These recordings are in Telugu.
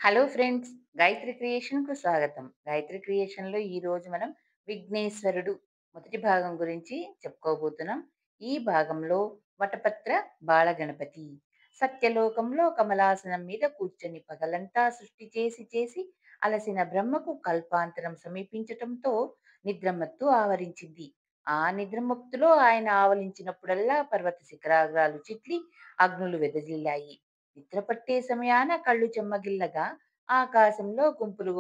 Hello friends! గాయత్రి క్రియేషన్‌కు స్వాగతం. గాయత్రి క్రియేషన్‌లో ఈరోజు మనం విఘ్నేశ్వరుడు మొదటి భాగం గురించి చెప్పుకోబోతున్నాం. ఈ భాగంలో వటపత్ర బాలగణపతి. సత్యలోకంలో కమలాసనం మీద కూర్చొని పగలంతా సృష్టి చేసి అలసిన బ్రహ్మకు కల్పాంతరం సమీపించటంతో నిద్రమత్తు ఆవరించింది. ఆ నిద్రమత్తులో ఆయన ఆవలించినప్పుడల్లా పర్వత శిఖరాగ్రాలు చిట్లి అగ్నులు వెదజిల్లాయి. నిద్ర పట్టే సమయాన కళ్ళు చెమ్మగిల్లగా ఆకాశంలో గుంపులుగా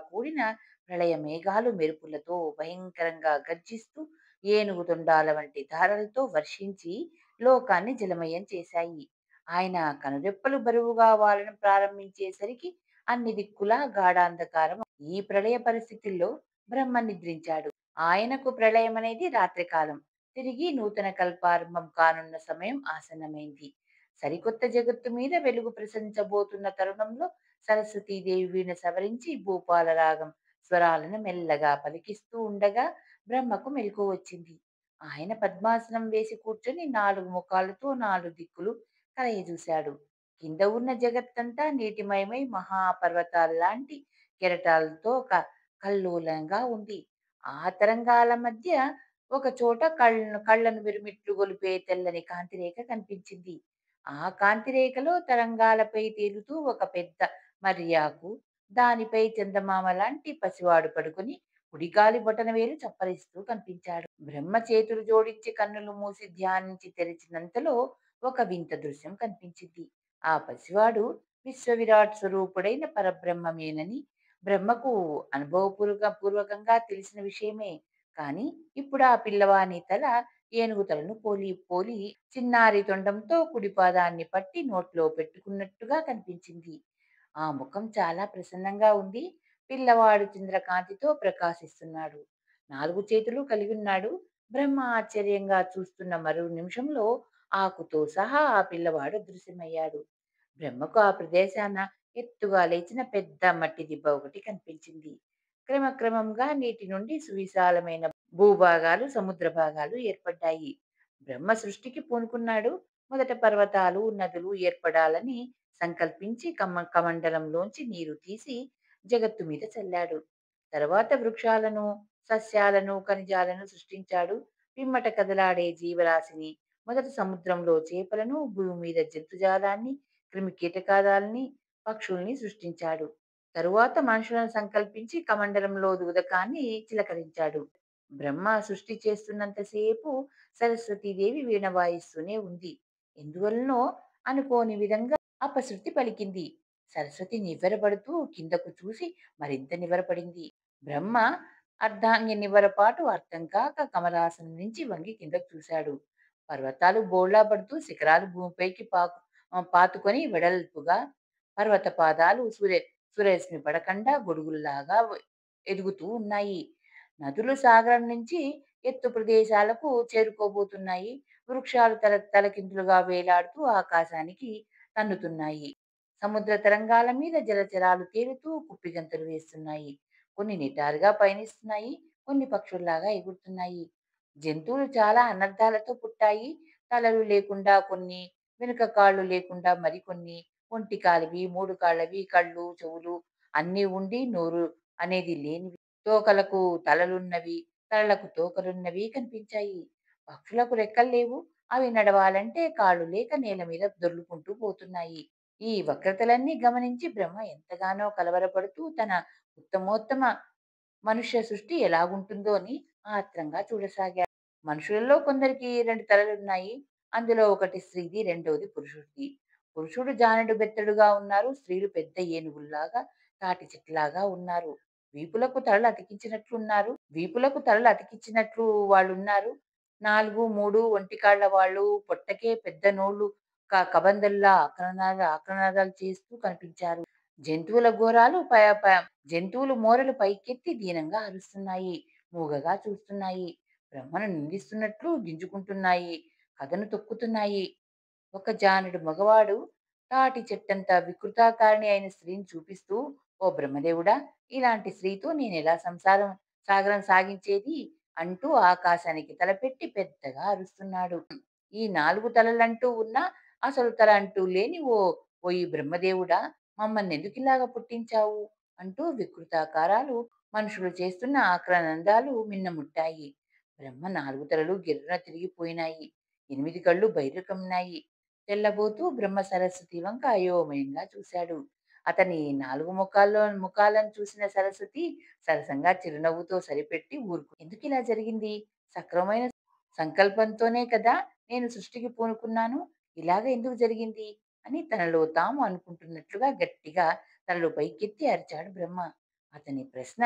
కూడిన ప్రళయ మేఘాలు మెరుపులతో భయంకరంగా గర్జిస్తూ ఏనుగు తొండాల వంటి ధారలతో వర్షించి లోకాన్ని జలమయం చేశాయి. ఆయన కనురెప్పలు బరువుగా వాలడం ప్రారంభించేసరికి అన్ని దిక్కులా గాఢాంధకారం. ఈ ప్రళయ పరిస్థితుల్లో బ్రహ్మ నిద్రించాడు. ఆయనకు ప్రళయం అనేది రాత్రికాలం. తిరిగి నూతన కల్పారంభం కానున్న సమయం ఆసన్నమైంది. సరికొత్త జగత్తు మీద వెలుగు ప్రసరించబోతున్న తరుణంలో సరస్వతీదేవి వీణ సవరించి భూపాల రాగం స్వరాలను మెల్లగా పలికిస్తూ ఉండగా బ్రహ్మకు మెలకువ వచ్చింది. ఆయన పద్మాసనం వేసి కూర్చొని నాలుగు ముఖాలతో నాలుగు దిక్కులు కలయజూశాడు. కింద ఉన్న జగత్తంతా నీటిమయమై మహాపర్వతాల్లాంటి కెరటాలతో కల్లోలంగా ఉంది. ఆ తరంగాల మధ్య ఒక చోట కళ్ళను విరిమిట్లు గొలిపే తెల్లని కాంతిరేఖ కనిపించింది. ఆ కాంతిరేఖలో తరంగాలపై తేలుతూ ఒక పెద్ద మర్యాకు, దానిపై చందమామ లాంటి పసివాడు పడుకుని కుడికాలి బొటనవేలు చప్పరిస్తూ కనిపించాడు. బ్రహ్మ చేతులు జోడించి కన్నులు మూసి ధ్యానించి తెరిచినంతలో ఒక వింత దృశ్యం కనిపించింది. ఆ పసివాడు విశ్వవిరాట్ స్వరూపుడైన పరబ్రహ్మమేనని బ్రహ్మకు పూర్వకంగా తెలిసిన విషయమే. కానీ ఇప్పుడు ఆ పిల్లవాని తల ఏనుగు తలను పోలి పోలి చిన్నారి తొండంతో కుడి పాదాన్ని పట్టి నోట్లో పెట్టుకున్నట్టుగా కనిపించింది. ఆ ముఖం చాలా ప్రసన్నంగా ఉంది. పిల్లవాడు చంద్రకాంతితో ప్రకాశిస్తున్నాడు. 4 చేతులు కలిగున్నాడు. బ్రహ్మ ఆశ్చర్యంగా చూస్తున్న మరో నిమిషంలో ఆకుతో సహా ఆ పిల్లవాడు అదృశ్యమయ్యాడు. బ్రహ్మకు ఆ ప్రదేశాన ఎత్తుగా లేచిన పెద్ద మట్టి దిబ్బ ఒకటి కనిపించింది. క్రమక్రమంగా నీటి నుండి సువిశాలమైన భూభాగాలు, సముద్ర భాగాలు ఏర్పడ్డాయి. బ్రహ్మ సృష్టికి పూనుకున్నాడు. మొదట పర్వతాలు, నదులు ఏర్పడాలని సంకల్పించి కమండలంలోంచి నీరు తీసి జగత్తు మీద చల్లాడు. తరువాత వృక్షాలను, సస్యాలను, ఖనిజాలను సృష్టించాడు. పిమ్మట కదలాడే జీవరాశిని, మొదట సముద్రంలో చేపలను, భూమి మీద జంతుజాలాన్ని, క్రిమికీటకాదాల్ని, పక్షుల్ని సృష్టించాడు. తరువాత మనుషులను సంకల్పించి కమండలంలో ఉదకాన్ని చిలకరించాడు. బ్రహ్మ సృష్టి చేస్తున్నంతసేపు సరస్వతీదేవి వీణ వాయిస్తూనే ఉంది. ఎందువలనో అనుకోని విధంగా అపశృతి పలికింది. సరస్వతి నివ్వెరపడుతూ కిందకు చూసి మరింత నివ్వెరపడింది. బ్రహ్మ అర్ధాంగి నివ్వెరపాటు అర్థం కాక కమలాసనం నుంచి వంగి కిందకు చూశాడు. పర్వతాలు బోళ్లా పడుతూ శిఖరాలు భూమిపైకి పాతుకొని వెడల్పుగా పర్వత పాదాలు సూర్యరశ్మి పడకుండా గొడుగుల్లాగా ఎదుగుతూ ఉన్నాయి. నదులు సాగరం నుంచి ఎత్తు ప్రదేశాలకు చేరుకోబోతున్నాయి. వృక్షాలు తలకిందులుగా వేలాడుతూ ఆకాశానికి తన్నుతున్నాయి. సముద్ర తరంగాల మీద జలచరాలు తేలుతూ కుప్పిగంతులు వేస్తున్నాయి. కొన్ని నిటారుగా పయనిస్తున్నాయి. కొన్ని పక్షుల్లాగా ఎగురుతున్నాయి. జంతువులు చాలా అనర్థాలతో పుట్టాయి. తలలు లేకుండా కొన్ని, వెనుక కాళ్ళు లేకుండా మరికొన్ని, ఒంటి కాలివి, 3 కాళ్ళవి, కళ్ళు, చెవులు అన్నీ ఉండి నోరు అనేది లేనివి, తోకలకు తలలున్నవి, తలలకు తోకలున్నవి కనిపించాయి. పక్షులకు రెక్కలు లేవు. అవి నడవాలంటే కాళ్ళు లేక నేల మీద దొర్లుకుంటూ పోతున్నాయి. ఈ వక్రతలన్నీ గమనించి బ్రహ్మ ఎంతగానో కలవరపడుతూ తన ఉత్తమోత్తమ మనుష్య సృష్టి ఎలాగుంటుందో అని ఆత్రంగా చూడసాగాడు. మనుషులలో కొందరికి 2 తలలున్నాయి. అందులో ఒకటి స్త్రీది, రెండోది పురుషుడిది. పురుషుడు జానెడు బెత్తడుగా ఉన్నారు. స్త్రీలు పెద్ద ఏనుగుల్లాగా, తాటి చెట్లాగా ఉన్నారు. వీపులకు తలలు అతికించినట్లు వాళ్ళున్నారు. 4, 3 ఒంటికాళ్ళ వాళ్ళు, పొట్టకే పెద్ద నోళ్ళు, కబంధంలా ఆక్రనాదాలు చేస్తూ కనిపించారు. జంతువుల ఘోరాలు ప ప జంతువులు మోరలు పైకెత్తి దీనంగా అరుస్తున్నాయి. మూగగా చూస్తున్నాయి. బ్రహ్మను నిందిస్తున్నట్లు గింజుకుంటున్నాయి. కథను తొక్కుతున్నాయి. ఒక జానుడు మగవాడు తాటి చెట్టంత వికృతాకారిణి అయిన స్త్రీని చూపిస్తూ, ఓ బ్రహ్మదేవుడా, ఇలాంటి స్త్రీతో నేనెలా సాగరం సాగించేది అంటూ ఆకాశానికి తలపెట్టి పెద్దగా అరుస్తున్నాడు. ఈ 4 తలలంటూ ఉన్నా అసలు తల అంటూ లేని ఓ ఓ ఈ బ్రహ్మదేవుడా, మమ్మల్నెందుకిలాగ పుట్టించావు? అంటూ వికృతాకారాలు మనుషులు చేస్తున్న ఆక్రందాలు మిన్నముట్టాయి. బ్రహ్మ 4 తలలు గిర్రున తిరిగిపోయినాయి. 8 కళ్ళు బైర్లు కమ్మినాయి. తెల్లబోతూ బ్రహ్మ సరస్వతి వంక అయోమయంగా చూశాడు. అతని 4 ముఖాలను చూసిన సరస్వతి సరసంగా చిరునవ్వుతో సరిపెట్టి ఎందుకిలా జరిగింది? సక్రమమైన సంకల్పంతోనే కదా నేను సృష్టికి పూనుకున్నాను. ఇలాగ ఎందుకు జరిగింది? అని తనలో తాము అనుకుంటున్నట్లుగా గట్టిగా తనలో పైకెత్తి అరిచాడు బ్రహ్మ. అతని ప్రశ్న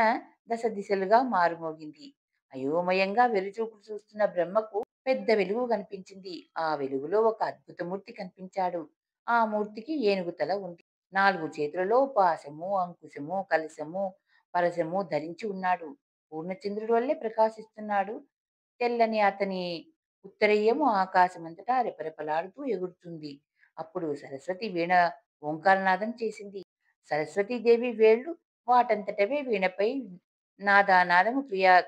దశ దిశలుగా మారుమోగింది. అయోమయంగా వెరిచూపులు చూస్తున్న బ్రహ్మకు పెద్ద వెలుగు కనిపించింది. ఆ వెలుగులో ఒక అద్భుత మూర్తి కనిపించాడు. ఆ మూర్తికి ఏనుగు తల ఉంది. 4 చేతులలో పాశము, అంకుశము, కలశము, పరశము ధరించి ఉన్నాడు. పూర్ణచంద్రుడి వల్లే ప్రకాశిస్తున్నాడు. తెల్లని అతని ఉత్తరీయము ఆకాశమంతటా రెపరెపలాడుతూ ఎగురుతుంది. అప్పుడు సరస్వతి వీణ ఓంకారనాదం చేసింది. సరస్వతీదేవి వేళ్ళు వాటంతటవే వీణపై నాదానాదము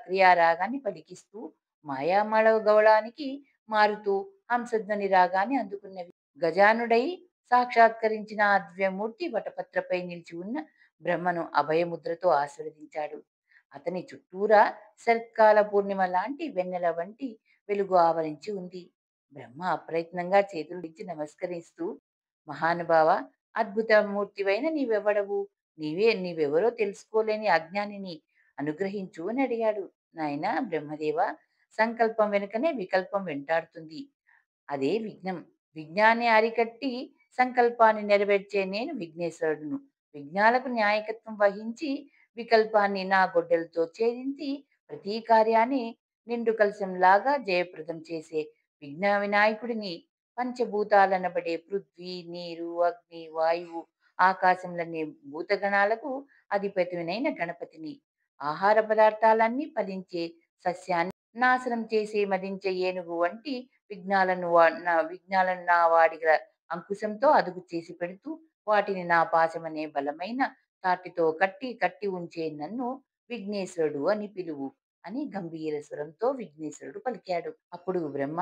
క్రియారాగాన్ని పలికిస్తూ మాయామళవ గౌళానికి మారుతూ హంసధ్వని రాగాన్ని అందుకున్నవి. గజానుడై సాక్షాత్కరించిన ఆ దివ్యమూర్తి వటపత్రపై నిలిచి ఉన్న బ్రహ్మను అభయముద్రతో ఆశీర్వదించాడు. అతని చుట్టూరా శరత్కాల పూర్ణిమ లాంటి వెన్నెల వంటి వెలుగు ఆవరించి ఉంది. బ్రహ్మ అప్రయత్నంగా చేతులెత్తి నమస్కరిస్తూ, మహానుభావ, అద్భుతమూర్తివైన నీవెవడవు? నీవెవరో తెలుసుకోలేని అజ్ఞానిని అనుగ్రహించు అని అడిగాడు. నాయనా బ్రహ్మదేవ, సంకల్పం వెనుకనే వికల్పం వెంటాడుతుంది. అదే విఘ్నం. విఘ్నాన్ని అరికట్టి సంకల్పాన్ని నెరవేర్చే నేను విఘ్నేశ్వరుడును. విఘ్నాలకు నాయకత్వం వహించి వికల్పాన్ని నా గొడ్డలితో ఛేదించి ప్రతి కార్యాన్ని నిండు కలశంలాగా జయప్రదం చేసే విఘ్న వినాయకుడిని. పంచభూతాలనబడే పృథ్వీ, నీరు, అగ్ని, వాయువు, ఆకాశంలనే భూతగణాలకు అధిపతినైన గణపతిని. ఆహార పదార్థాలన్నీ ఫలించే సస్యాన్ని నాశనం చేసి మదించే ఏనుగు వంటి విఘ్నాలను నా వాడిగల అంకుశంతో అదుపు చేసి పెడుతూ వాటిని నా పాశమనే బలమైన తాటితో కట్టి ఉంచే నన్ను విఘ్నేశ్వరుడు అని పిలువు అని గంభీర స్వరంతో విఘ్నేశ్వరుడు పలికాడు. అప్పుడు బ్రహ్మ,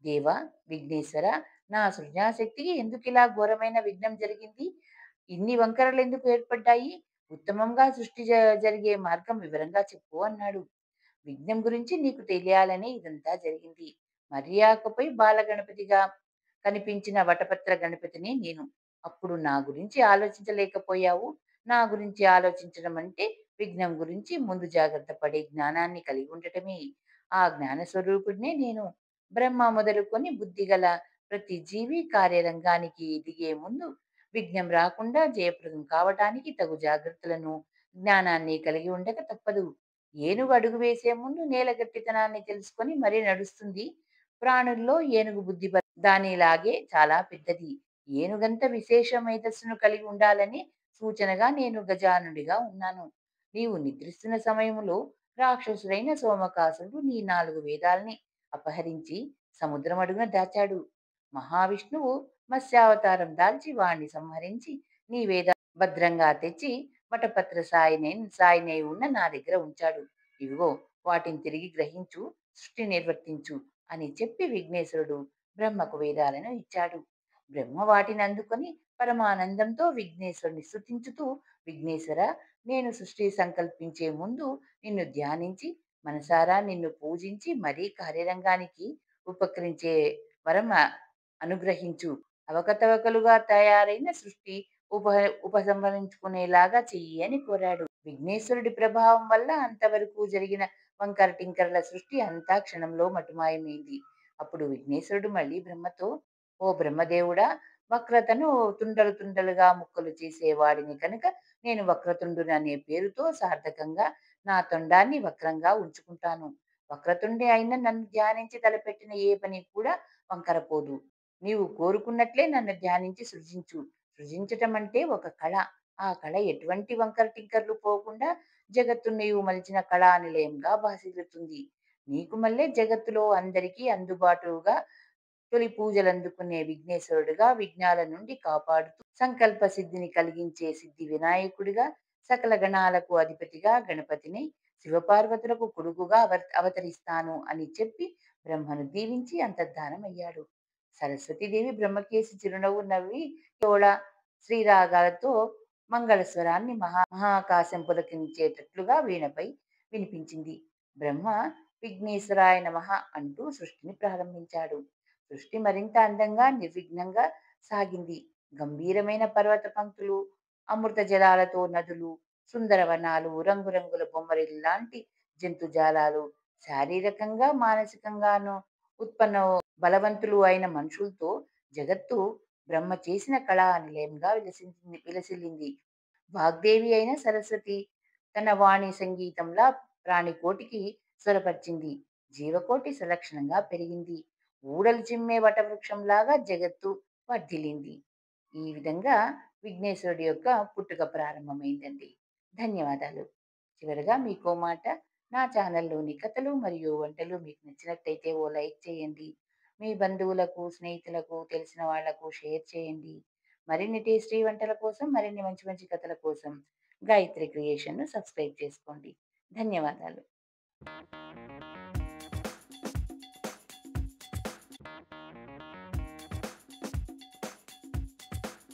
దేవ, విఘ్నేశ్వర, నా సృజనాశక్తికి ఎందుకిలా ఘోరమైన విఘ్నం జరిగింది? ఇన్ని వంకరలు ఎందుకు ఏర్పడ్డాయి? ఉత్తమంగా సృష్టి జరిగే మార్గం వివరంగా చెప్పు అన్నాడు. విఘ్నం గురించి నీకు తెలియాలని ఇదంతా జరిగింది. మర్యాదపై బాలగణపతిగా కనిపించిన వటపత్ర గణపతిని నేను. అప్పుడు నా గురించి ఆలోచించలేకపోయావు. నా గురించి ఆలోచించడం అంటే విఘ్నం గురించి ముందు జాగ్రత్త పడే జ్ఞానాన్ని కలిగి ఉండటమే. ఆ జ్ఞాన స్వరూపుడినే నేను. బ్రహ్మ మొదలుకొని బుద్ధిగల ప్రతి జీవి కార్యరంగానికి దిగే ముందు విఘ్నం రాకుండా జయప్రదం కావటానికి తగు జాగ్రత్తలను, జ్ఞానాన్ని కలిగి ఉండక తప్పదు. ఏనుగు అడుగు వేసే ముందు నేల గట్టితనాన్ని తెలుసుకొని మరీ నడుస్తుంది. ప్రాణుల్లో ఏనుగు బుద్ధి దానిలాగే చాలా పెద్దది. ఏనుగంత విశేష మేధస్సును కలిగి ఉండాలని సూచనగా నేను గజానుడిగా ఉన్నాను. నీవు నిద్రిస్తున్న సమయంలో రాక్షసుడైన సోమకాసుడు నీ 4 వేదాల్ని అపహరించి సముద్రం అడుగున దాచాడు. మహావిష్ణువు మత్స్యావతారం దాల్చి వాణ్ణి సంహరించి నీ వేద భద్రంగా తెచ్చి వటపత్ర సాయినై ఉన్న నా దగ్గర ఉంచాడు. ఇవిగో వాటిని తిరిగి గ్రహించు, సృష్టి నిర్వర్తించు అని చెప్పి విఘ్నేశ్వరుడు బ్రహ్మకు వేదాలను ఇచ్చాడు. బ్రహ్మ వాటిని అందుకొని పరమానందంతో విఘ్నేశ్వరుని స్తుతించుతూ, విఘ్నేశ్వర, నేను సృష్టి సంకల్పించే ముందు నిన్ను ధ్యానించి మనసారా నిన్ను పూజించి మరీ కార్యరంగానికి ఉపకరించే వరం అనుగ్రహించు. అవకతవకలుగా తయారైన సృష్టి ఉప ఉపసంహరించుకునేలాగా చెయ్యి అని కోరాడు. విఘ్నేశ్వరుడి ప్రభావం వల్ల అంతవరకు జరిగిన వంకర టింకరల సృష్టి అంతా క్షణంలో మటుమాయమైంది. అప్పుడు విఘ్నేశ్వరుడు మళ్ళీ బ్రహ్మతో, ఓ బ్రహ్మదేవుడా, వక్రతను తుండలు తుండలుగా ముక్కలు చేసేవాడిని కనుక నేను వక్రతుండుని అనే పేరుతో సార్థకంగా నా తొండాన్ని వక్రంగా ఉంచుకుంటాను. వక్రతుండే అయిన నన్ను ధ్యానించి తలపెట్టిన ఏ పని కూడా వంకరపోదు. నీవు కోరుకున్నట్లే నన్ను ధ్యానించి సృజించు. సృజించటం అంటే ఒక కళ. ఆ కళ ఎటువంటి వంకర టింకర్లు పోకుండా జగత్తు నీవు మలిచిన కళా నిలయంగా భాసిల్లుతుంది. నీకు మళ్ళీ జగత్తులో అందరికీ అందుబాటుగా తొలి పూజలందుకునే విఘ్నేశ్వరుడుగా విఘ్నాల నుండి కాపాడుతూ సంకల్ప సిద్ధిని కలిగించే సిద్ధి వినాయకుడిగా సకల గణాలకు అధిపతిగా గణపతిని శివపార్వతులకు కొడుకుగా అవతరిస్తాను అని చెప్పి బ్రహ్మను దీవించి అంతర్ధానమయ్యాడు. సరస్వతీదేవి బ్రహ్మకేసి చిరునవ్వు నవ్వి తోళ శ్రీరాగాలతో మంగళస్వరాన్ని మహాకాశం పులకించేటట్లుగా వీణపై వినిపించింది. బ్రహ్మ విఘ్నేశ్వరాయ నమః అంటూ సృష్టిని ప్రారంభించాడు. సృష్టి మరింత అందంగా, నిర్విఘ్నంగా సాగింది. గంభీరమైన పర్వత పంక్తులు, అమృత జలాలతో నదులు, సుందరవనాలు, రంగురంగుల బొమ్మరిల్లాంటి జంతుజాలాలు, శారీరకంగా, మానసికంగాను ఉత్పన్న బలవంతులు అయిన మనుషులతో జగత్తు బ్రహ్మ చేసిన కళా నిలయంగా విలసిల్లింది. వాగ్దేవి అయిన సరస్వతి తన వాణి సంగీతంలా ప్రాణికోటికి స్వరపరిచింది. జీవకోటి సలక్షణంగా పెరిగింది. ఊడలు చిమ్మే వటవృక్షంలాగా జగత్తు వర్ధిల్లింది. ఈ విధంగా విఘ్నేశ్వరుడి యొక్క పుట్టుక ప్రారంభమైందండి. ధన్యవాదాలు. చివరగా మీకో మాట, నా ఛానల్లోని కథలు మరియు వంటలు మీకు నచ్చినట్టయితే ఓ లైక్ చేయండి. మీ బంధువులకు, స్నేహితులకు, తెలిసిన వాళ్లకు షేర్ చేయండి. మరిన్ని టేస్టీ వంటల కోసం, మరిన్ని మంచి మంచి కథల కోసం గాయత్రి క్రియేషన్‌ను సబ్స్క్రైబ్ చేసుకోండి. ధన్యవాదాలు.